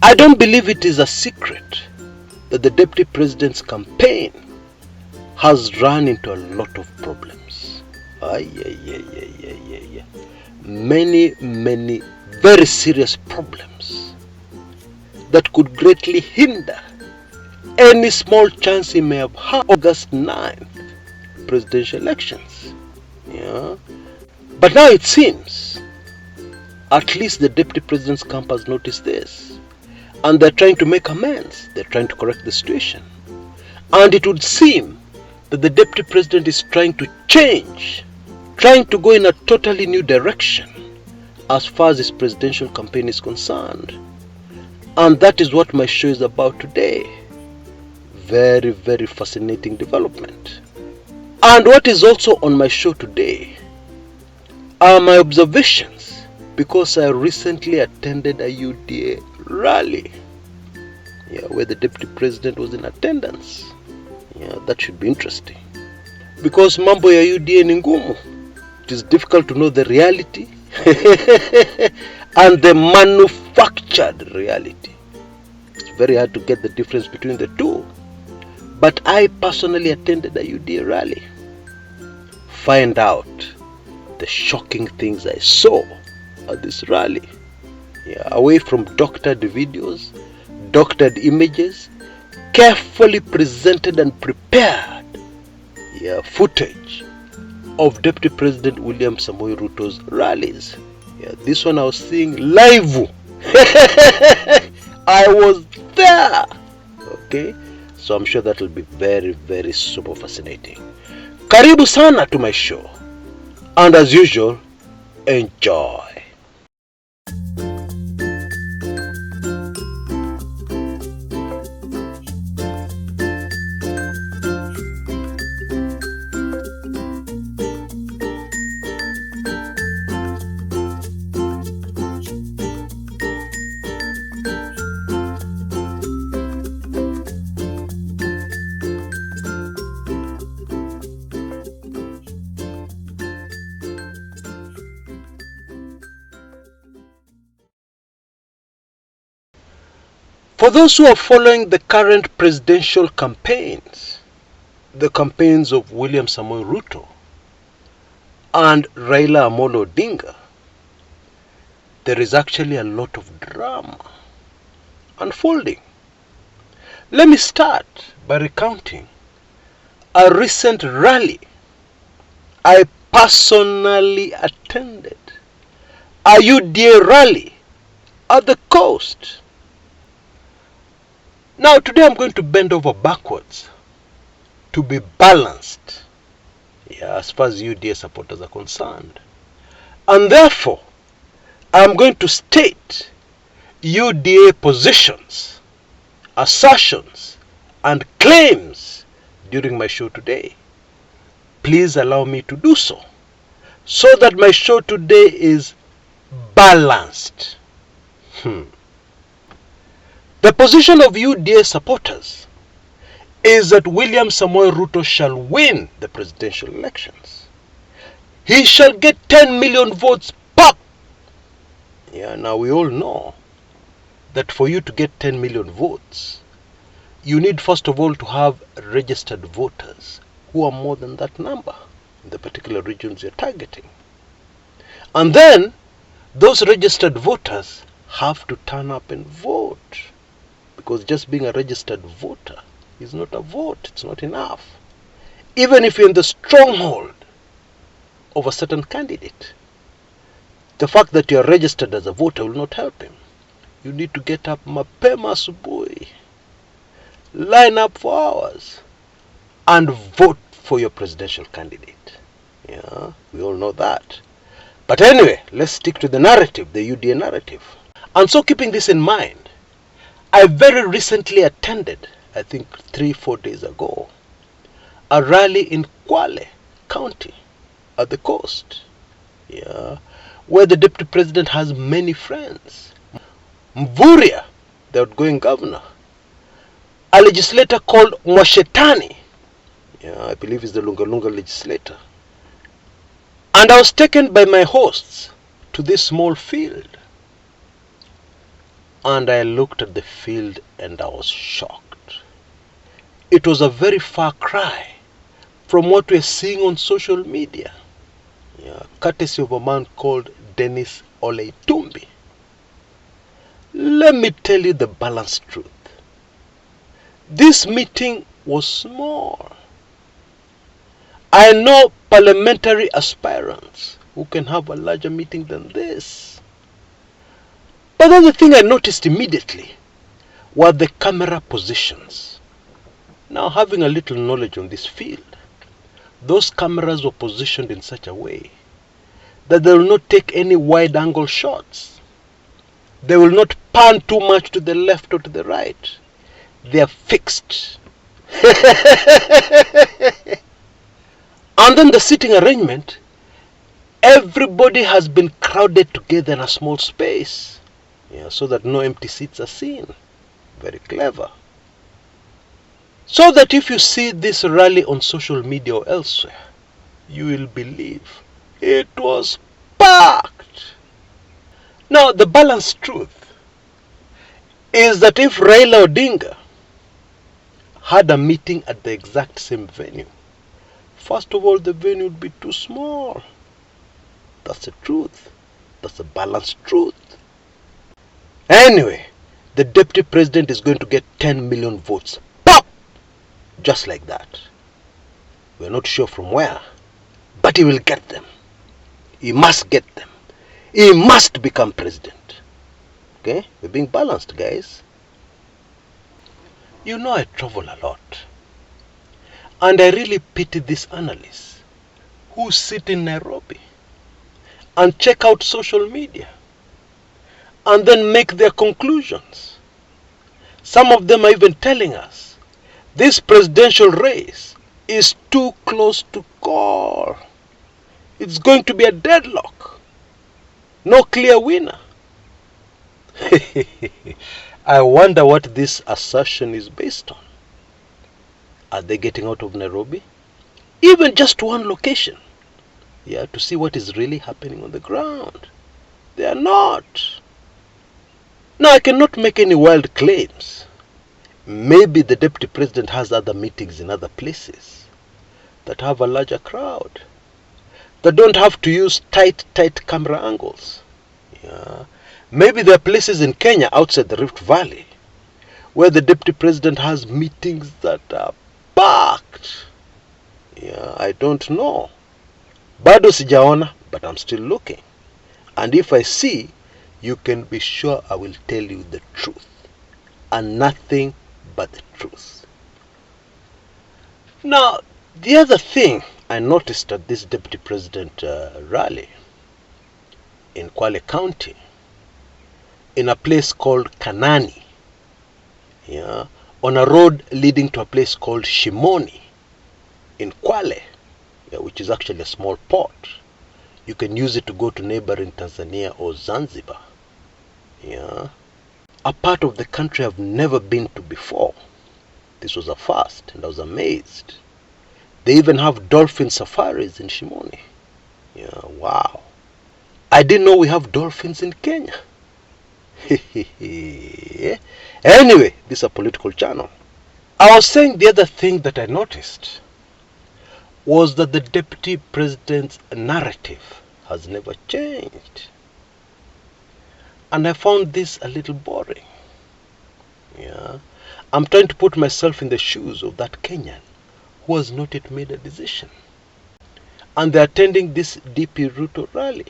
I don't believe it is a secret that the Deputy President's campaign has run into a lot of problems. Many very serious problems that could greatly hinder any small chance he may have had August 9th presidential elections. Yeah. But now it seems at least the Deputy President's camp has noticed this, and they're trying to make amends. They're trying to correct the situation. And it would seem that the Deputy President is trying to change, trying to go in a totally new direction as far as his presidential campaign is concerned. And that is what my show is about today. Very, very fascinating development. And what is also on my show today are my observations, because I recently attended a UDA rally, where the Deputy President was in attendance. That should be interesting, because mambo ya UDA ni ngumu. It is difficult to know the reality and the manufactured reality. It's very hard to get the difference between the two. But I personally attended a UDA rally. Find out the shocking things I saw at this rally. Away from doctored videos, doctored images, carefully presented and prepared footage of Deputy President William Samoei Ruto's rallies. This one I was seeing live. I was there. Okay, so I'm sure that will be very, very super fascinating. Karibu sana to my show, and as usual, enjoy. For those who are following the current presidential campaigns, the campaigns of William Samoei Ruto and Raila Amolo Odinga, there is actually a lot of drama unfolding. Let me start by recounting a recent rally I personally attended, a UDA rally at the coast. Now today I'm going to bend over backwards to be balanced as far as UDA supporters are concerned. And therefore, I'm going to state UDA positions, assertions, and claims during my show today. Please allow me to do so that my show today is balanced. The position of UDA supporters is that William Samoei Ruto shall win the presidential elections. He shall get 10 million votes pop. Now we all know that for you to get 10 million votes, you need first of all to have registered voters who are more than that number in the particular regions you're targeting. And then those registered voters have to turn up and vote. Because just being a registered voter is not a vote. It's not enough. Even if you're in the stronghold of a certain candidate, the fact that you're registered as a voter will not help him. You need to get up mapema asubuhi, line up for hours, and vote for your presidential candidate. We all know that. But anyway, let's stick to the narrative, the UDA narrative. And so keeping this in mind, I very recently attended, I think 3-4 days ago, a rally in Kwale County at the coast, where the Deputy President has many friends. Mvuria, the outgoing governor, a legislator called Mwashetani, I believe he's the Lunga Lunga legislator. And I was taken by my hosts to this small field. And I looked at the field and I was shocked. It was a very far cry from what we're seeing on social media, courtesy of a man called Dennis Oleitumbi. Let me tell you the balanced truth. This meeting was small. I know parliamentary aspirants who can have a larger meeting than this. But the other thing I noticed immediately were the camera positions. Now, having a little knowledge on this field, those cameras were positioned in such a way that they will not take any wide angle shots. They will not pan too much to the left or to the right. They are fixed. And then the sitting arrangement, everybody has been crowded together in a small space, so that no empty seats are seen. Very clever. So that if you see this rally on social media or elsewhere, you will believe it was packed. Now, the balanced truth is that if Raila Odinga had a meeting at the exact same venue, first of all, the venue would be too small. That's the truth. That's the balanced truth. Anyway, the deputy president is going to get 10 million votes. Pop! Just like that. We're not sure from where, but he will get them. He must get them. He must become president. Okay? We're being balanced, guys. You know I travel a lot. And I really pity these analysts who sit in Nairobi and check out social media and then make their conclusions. Some of them are even telling us this presidential race is too close to call. It's going to be a deadlock. No clear winner. I wonder what this assertion is based on. Are they getting out of Nairobi? Even just one location. To see what is really happening on the ground. They are not. Now, I cannot make any wild claims. Maybe the deputy president has other meetings in other places that have a larger crowd, that don't have to use tight camera angles. Maybe there are places in Kenya outside the Rift Valley where the deputy president has meetings that are packed. I don't know. Bado sijaona, but I'm still looking. And if I see, you can be sure I will tell you the truth. And nothing but the truth. Now, the other thing I noticed at this deputy president rally in Kwale County, in a place called Kanani, on a road leading to a place called Shimoni in Kwale, which is actually a small port. You can use it to go to neighboring Tanzania or Zanzibar. A part of the country I've never been to before. This was a first, and I was amazed. They even have dolphin safaris in Shimoni. Wow. I didn't know we have dolphins in Kenya. Anyway, this is a political channel. I was saying the other thing that I noticed was that the deputy president's narrative has never changed. And I found this a little boring. I'm trying to put myself in the shoes of that Kenyan who has not yet made a decision. And they're attending this DP Ruto rally.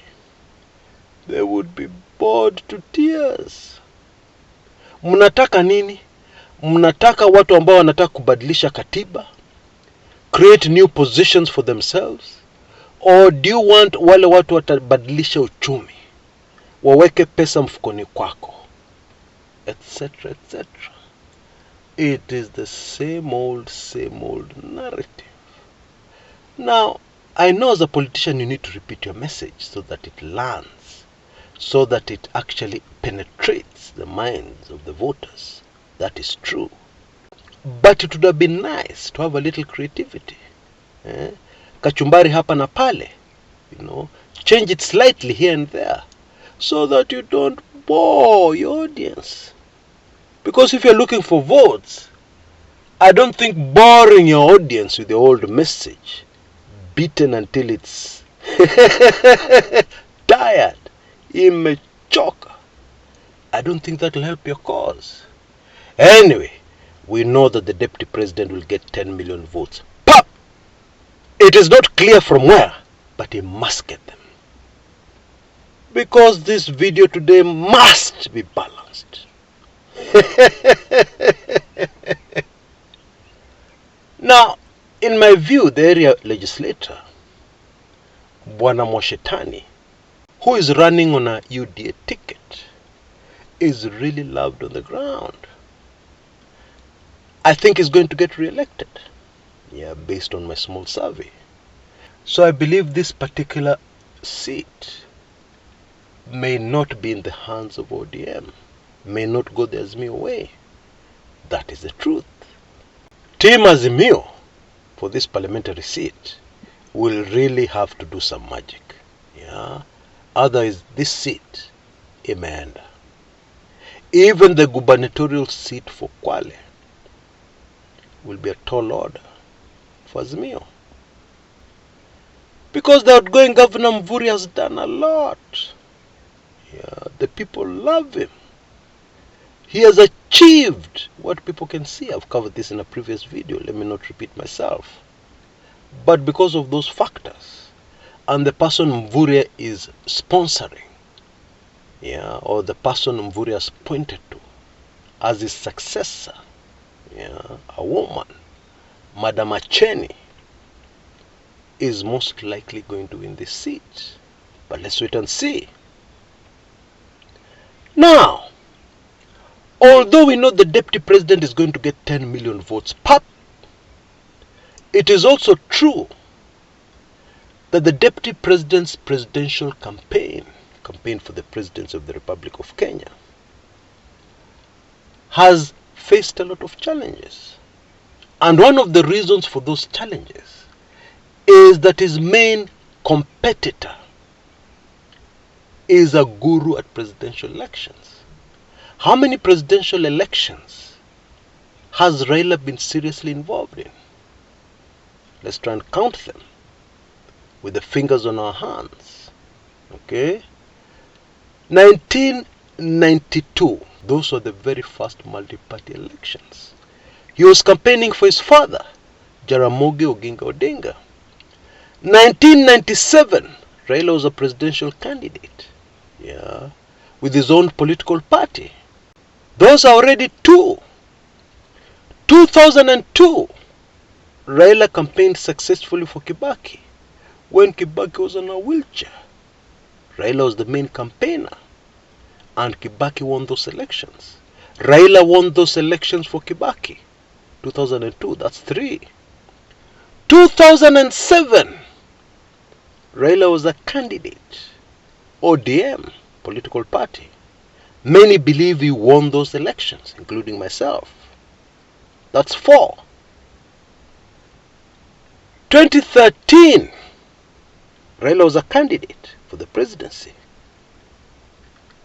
They would be bored to tears. Mnataka nini? Mnataka watu ambao wanataka kubadilisha katiba? Create new positions for themselves? Or do you want wale watu watabadilisha uchumi? Waweke pesa mfukoni kwako? Etc. etc. It is the same old narrative. Now, I know as a politician you need to repeat your message so that it lands, so that it actually penetrates the minds of the voters. That is true. But it would have been nice to have a little creativity. Kachumbari hapa na pale. Change it slightly here and there, so that you don't bore your audience. Because if you're looking for votes, I don't think boring your audience with the old message, beaten until it's tired, immature, I don't think that will help your cause. Anyway, we know that the deputy president will get 10 million votes. Pop! It is not clear from where, but he must get them. Because this video today must be balanced. Now, in my view, the area legislator, Bwana Mwashetani, who is running on a UDA ticket, is really loved on the ground. I think he's going to get re-elected. Yeah, based on my small survey. So I believe this particular seat may not be in the hands of ODM, may not go the Azimio way. That is the truth. Team Azimio for this parliamentary seat will really have to do some magic. Yeah, otherwise this seat, imeenda. Even the gubernatorial seat for Kwale will be a tall order for Azimio. Because the outgoing Governor Mvuri has done a lot. Yeah, the people love him. He has achieved what people can see. I've covered this in a previous video. Let me not repeat myself. But because of those factors, and the person Mvuri is sponsoring, yeah, or the person Mvuri has pointed to as his successor, yeah, a woman, Madam Acheni, is most likely going to win this seat. But let's wait and see. Now, although we know the deputy president is going to get 10 million votes, pop, it is also true that the deputy president's presidential campaign for the presidency of the Republic of Kenya, has faced a lot of challenges. And one of the reasons for those challenges is that his main competitor is a guru at presidential elections. How many presidential elections has Raila been seriously involved in? Let's try and count them with the fingers on our hands. Okay? 1992, those were the very first multi-party elections. He was campaigning for his father, Jaramogi Oginga Odinga. 1997, Raila was a presidential candidate, yeah, with his own political party. Those are already two. 2002, Raila campaigned successfully for Kibaki when Kibaki was on a wheelchair. Raila was the main campaigner, and Kibaki won those elections. Raila won those elections for Kibaki. 2002, that's 3. 2007, Raila was a candidate, ODM, political party. Many believe he won those elections, including myself. That's 4. 2013, Raila was a candidate for the presidency.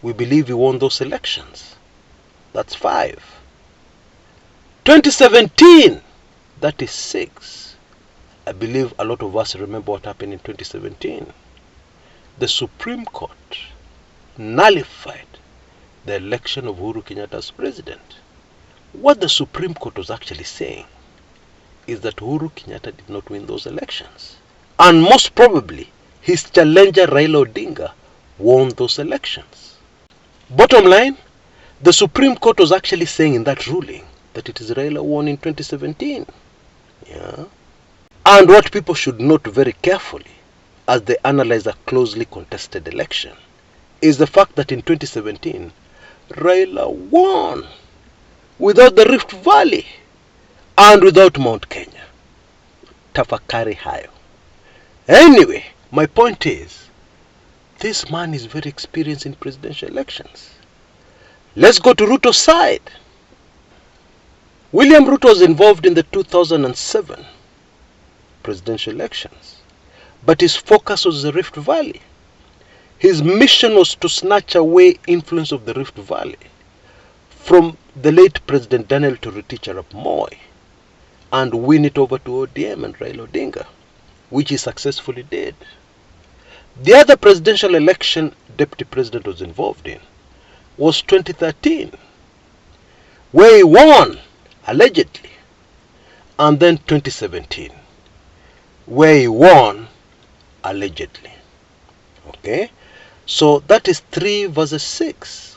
We believe he won those elections. That's 5. 2017, that is 6. I believe a lot of us remember what happened in 2017. The Supreme Court nullified the election of Uhuru Kenyatta as president. What the Supreme Court was actually saying is that Uhuru Kenyatta did not win those elections. And most probably, his challenger Raila Odinga won those elections. Bottom line, the Supreme Court was actually saying in that ruling that it is Raila who won in 2017. Yeah. And what people should note very carefully as they analyze a closely contested election is the fact that in 2017, Raila won without the Rift Valley and without Mount Kenya. Tafakari hayo. Anyway, my point is, this man is very experienced in presidential elections. Let's go to Ruto's side. William Ruto was involved in the 2007 presidential elections, but his focus was the Rift Valley. His mission was to snatch away influence of the Rift Valley from the late President Daniel Toroitich arap Moi and win it over to ODM and Raila Odinga, which he successfully did. The other presidential election Deputy President was involved in was 2013, where he won, allegedly, and then 2017, where he won, allegedly. Okay? So that is 3 versus 6.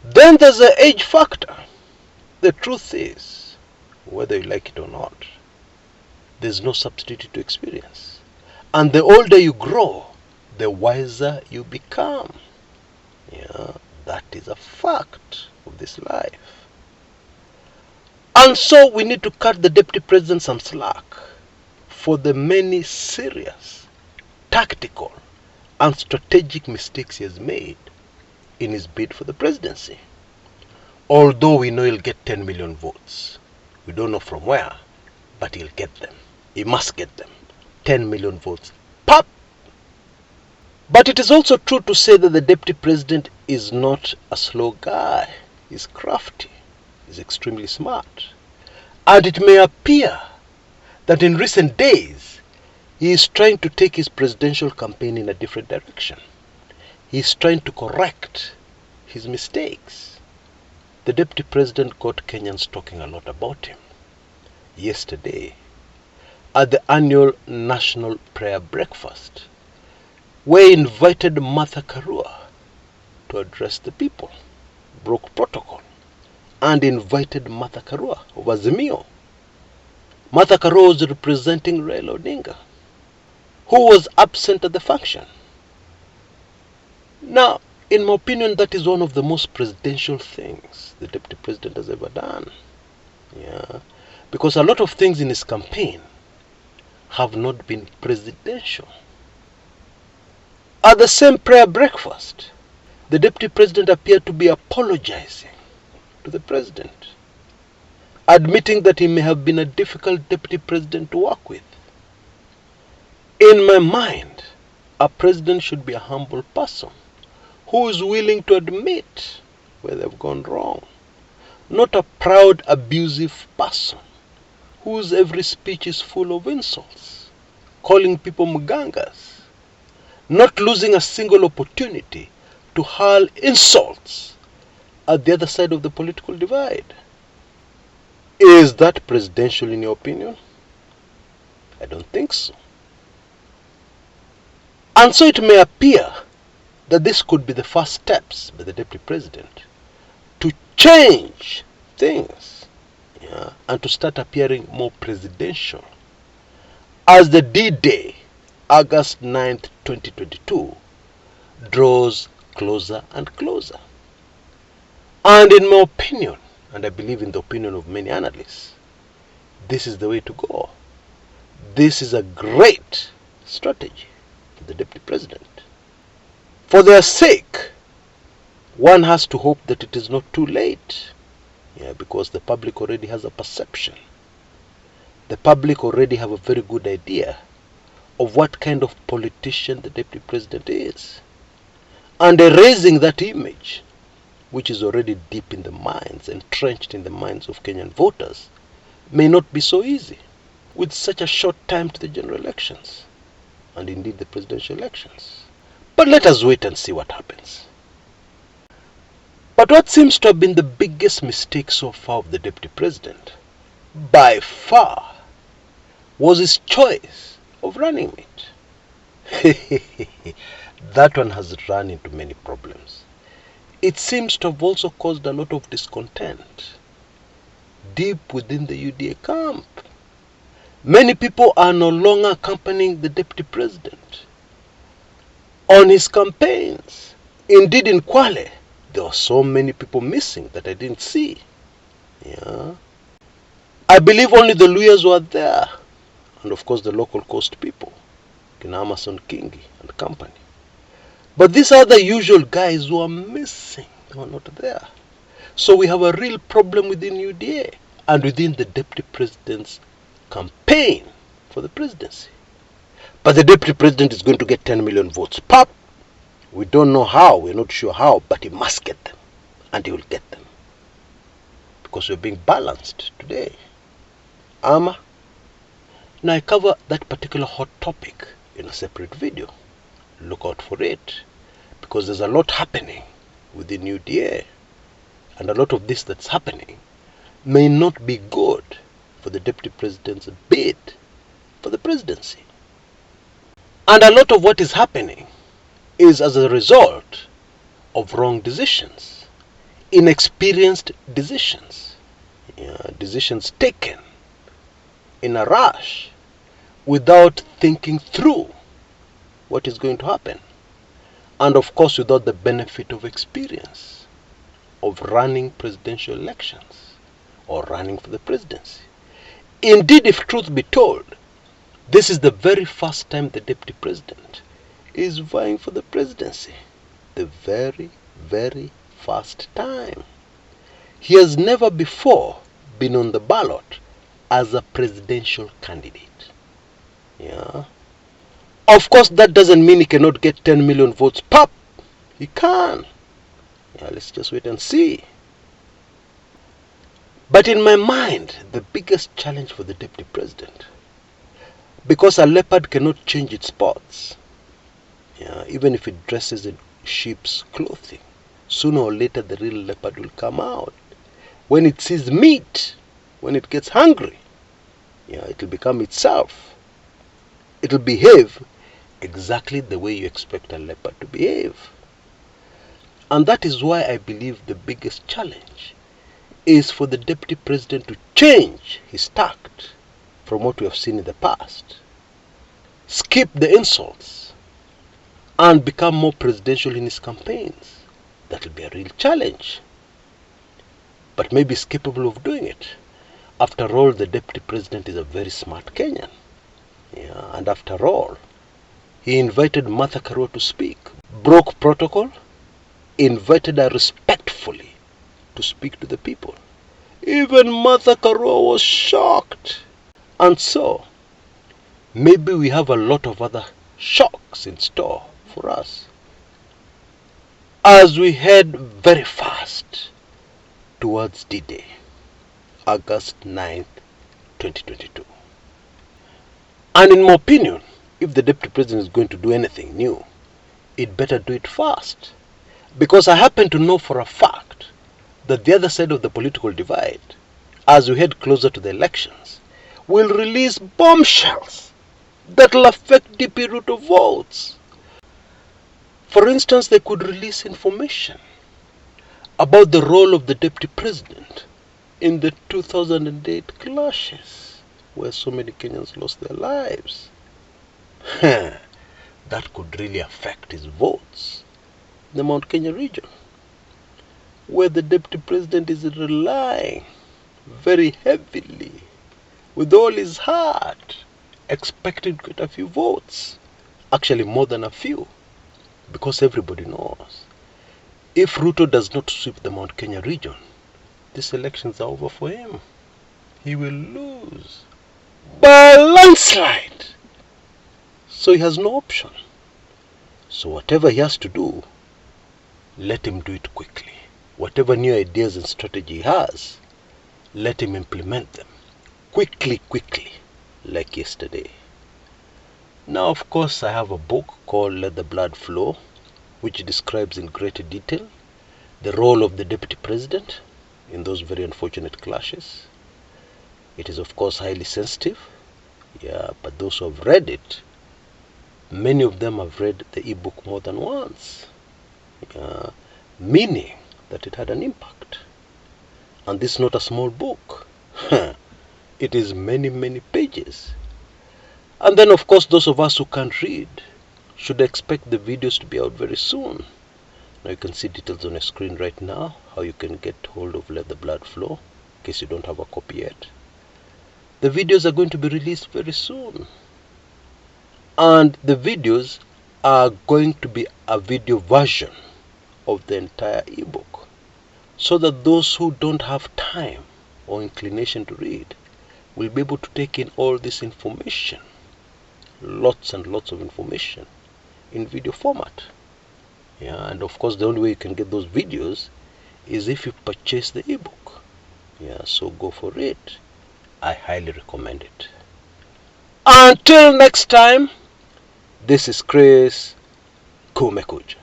Then there's the age factor. The truth is, whether you like it or not, there's no substitute to experience. And the older you grow, the wiser you become. Yeah, that is a fact of this life. And so we need to cut the Deputy President some slack for the many serious, tactical, and strategic mistakes he has made in his bid for the presidency. Although we know he'll get 10 million votes. We don't know from where, but he'll get them. He must get them. 10 million votes. Pop! But it is also true to say that the Deputy President is not a slow guy. He's crafty. He's extremely smart. And it may appear that in recent days, he is trying to take his presidential campaign in a different direction. He is trying to correct his mistakes. The Deputy President got Kenyans talking a lot about him yesterday at the annual National Prayer Breakfast, where he invited Martha Karua to address the people, broke protocol, and invited Martha Karua of Azimio. Martha Karua was representing Raila Odinga, who was absent at the function. Now, in my opinion, that is one of the most presidential things the Deputy President has ever done. Yeah, because a lot of things in his campaign have not been presidential. At the same prayer breakfast, the Deputy President appeared to be apologizing to the President, admitting that he may have been a difficult Deputy President to work with. In my mind, a president should be a humble person who is willing to admit where they've gone wrong, not a proud, abusive person whose every speech is full of insults, calling people mgangas, not losing a single opportunity to hurl insults at the other side of the political divide. Is that presidential in your opinion? I don't think so. And so it may appear that this could be the first steps by the Deputy President to change things, yeah, and to start appearing more presidential as the D-Day, August 9th, 2022, draws closer and closer. And in my opinion, and I believe in the opinion of many analysts, this is the way to go. This is a great strategy for the Deputy President. For their sake, one has to hope that it is not too late. Yeah, because the public already has a perception. The public already have a very good idea of what kind of politician the Deputy President is. And erasing that image, which is already deep in the minds, entrenched in the minds of Kenyan voters, may not be so easy with such a short time to the general elections, and indeed the presidential elections. But let us wait and see what happens. But what seems to have been the biggest mistake so far of the Deputy President, by far, was his choice of running mate. That one has run into many problems. It seems to have also caused a lot of discontent deep within the UDA camp. Many people are no longer accompanying the Deputy President on his campaigns. Indeed, in Kwale, there were so many people missing that I didn't see. Yeah, I believe only the Luyas were there, and of course the local coast people, Kina Amason Kingi and company. But these are the usual guys who are missing. They were not there. So we have a real problem within UDA and within the Deputy President's campaign for the presidency. But the Deputy President is going to get 10 million votes. Pop! We don't know how, we're not sure how, but he must get them. And he will get them. Because we're being balanced today. Now I cover that particular hot topic in a separate video. Look out for it. Because there's a lot happening within UDA. And a lot of this that's happening may not be good for the Deputy President's bid for the presidency. And a lot of what is happening is as a result of wrong decisions, inexperienced decisions, decisions taken in a rush without thinking through what is going to happen. And of course without the benefit of experience of running presidential elections or running for the presidency. Indeed, if truth be told, this is the very first time the Deputy President is vying for the presidency. The very, very first time. He has never before been on the ballot as a presidential candidate. Yeah. Of course, that doesn't mean he cannot get 10 million votes. Pop! He can. Yeah, let's just wait and see. But in my mind, the biggest challenge for the Deputy President, because a leopard cannot change its spots, even if it dresses in sheep's clothing, sooner or later the real leopard will come out. When it sees meat, when it gets hungry, it will become itself. It will behave exactly the way you expect a leopard to behave. And that is why I believe the biggest challenge is for the Deputy President to change his tact from what we have seen in the past. Skip the insults and become more presidential in his campaigns. That will be a real challenge. But maybe he's capable of doing it. After all, the Deputy President is a very smart Kenyan. And after all, he invited Martha Karua to speak, broke protocol, invited her respectfully to speak to the people. Even Martha Karua was shocked. And so, maybe we have a lot of other shocks in store for us as we head very fast towards D-Day, August 9th, 2022. And in my opinion, if the Deputy President is going to do anything new, it better do it fast. Because I happen to know for a fact that the other side of the political divide, as we head closer to the elections, will release bombshells that will affect DP Ruto votes. For instance, they could release information about the role of the Deputy President in the 2008 clashes, where so many Kenyans lost their lives. That could really affect his votes in the Mount Kenya region, where the Deputy President is relying very heavily, with all his heart, expecting to get a few votes. Actually, more than a few, because everybody knows, if Ruto does not sweep the Mount Kenya region, these elections are over for him. He will lose by a landslide. So he has no option. So whatever he has to do, let him do it quickly. Whatever new ideas and strategy he has, let him implement them quickly, like yesterday. Now, of course, I have a book called Let the Blood Flow, which describes in greater detail the role of the Deputy President in those very unfortunate clashes. It is, of course, highly sensitive, but those who have read it, many of them have read the ebook more than once, meaning that it had an impact. And this is not a small book. It is many, many pages. And then, of course, those of us who can't read should expect the videos to be out very soon. Now you can see details on your screen right now, how you can get hold of Let the Blood Flow, in case you don't have a copy yet. The videos are going to be released very soon. And the videos are going to be a video version of the entire ebook, so that those who don't have time or inclination to read will be able to take in all this information, lots and lots of information, in video format. Yeah, and of course the only way you can get those videos is if you purchase the ebook. Yeah, so go for it. I highly recommend it. Until next time, this is Chris Kumekuja.